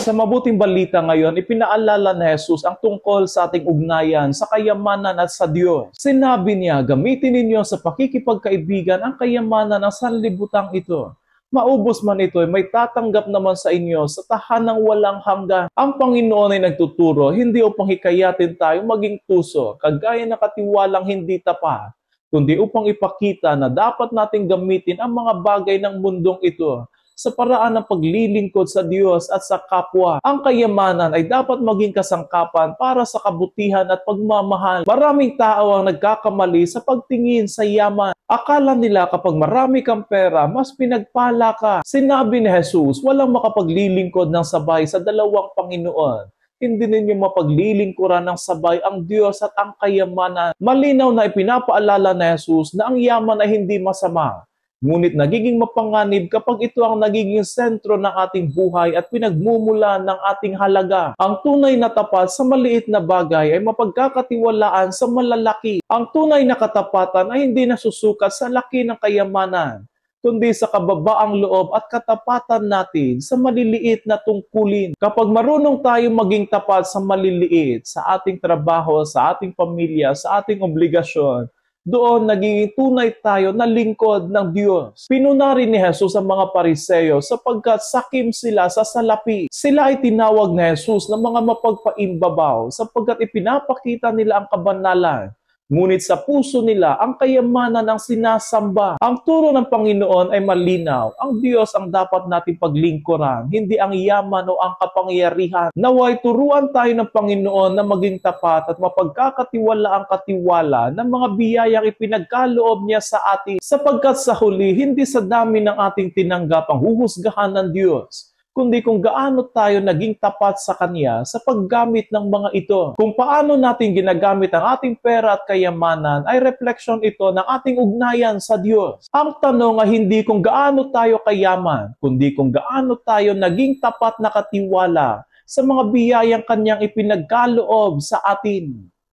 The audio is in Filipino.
Sa mabuting balita ngayon, ipinaalala ni Jesus ang tungkol sa ating ugnayan sa kayamanan at sa Diyos. Sinabi niya, gamitin ninyo sa pakikipagkaibigan ang kayamanan ng sanlibutang ito. Maubos man ito, may tatanggap naman sa inyo sa tahanang walang hanggan. Ang Panginoon ay nagtuturo, hindi upang hikayatin tayo maging tuso, kagaya ng katiwalang hindi tapat, kundi upang ipakita na dapat nating gamitin ang mga bagay ng mundong ito sa paraan ng paglilingkod sa Diyos at sa kapwa. Ang kayamanan ay dapat maging kasangkapan para sa kabutihan at pagmamahal. Maraming tao ang nagkakamali sa pagtingin sa yaman. Akala nila kapag marami kang pera, mas pinagpala ka. Sinabi ni Jesus, walang makapaglilingkod ng sabay sa dalawang Panginoon. Hindi ninyo mapaglilingkuran ng sabay ang Diyos at ang kayamanan. Malinaw na ipinapaalala ni Jesus na ang yaman ay hindi masama. Ngunit nagiging mapanganib kapag ito ang nagiging sentro ng ating buhay at pinagmumula ng ating halaga. Ang tunay na tapat sa maliit na bagay ay mapagkakatiwalaan sa malalaki. Ang tunay na katapatan ay hindi nasusukat sa laki ng kayamanan, kundi sa kababaang loob at katapatan natin sa maliliit na tungkulin. Kapag marunong tayo maging tapat sa maliliit, sa ating trabaho, sa ating pamilya, sa ating obligasyon, doon nagiging tunay tayo na lingkod ng Diyos. Pinunari ni Jesus ang mga Pariseo sapagkat sakim sila sa salapi. Sila ay tinawag ni Jesus na mga mapagpaimbabaw sapagkat ipinapakita nila ang kabanalan. Ngunit sa puso nila, ang kayamanan ang sinasamba. Ang turo ng Panginoon ay malinaw. Ang Diyos ang dapat nating paglingkuran, hindi ang yaman o ang kapangyarihan. Naway turuan tayo ng Panginoon na maging tapat at mapagkakatiwala ang katiwala ng mga biyayang ipinagkaloob niya sa atin. Sapagkat sa huli, hindi sa dami ng ating tinanggap ang huhusgahan ng Diyos, kundi kung gaano tayo naging tapat sa Kanya sa paggamit ng mga ito. Kung paano natin ginagamit ang ating pera at kayamanan ay refleksyon ito ng ating ugnayan sa Diyos. Ang tanong ay hindi kung gaano tayo kayaman, kundi kung gaano tayo naging tapat na katiwala sa mga biyayang Kanyang ipinagkaloob sa atin.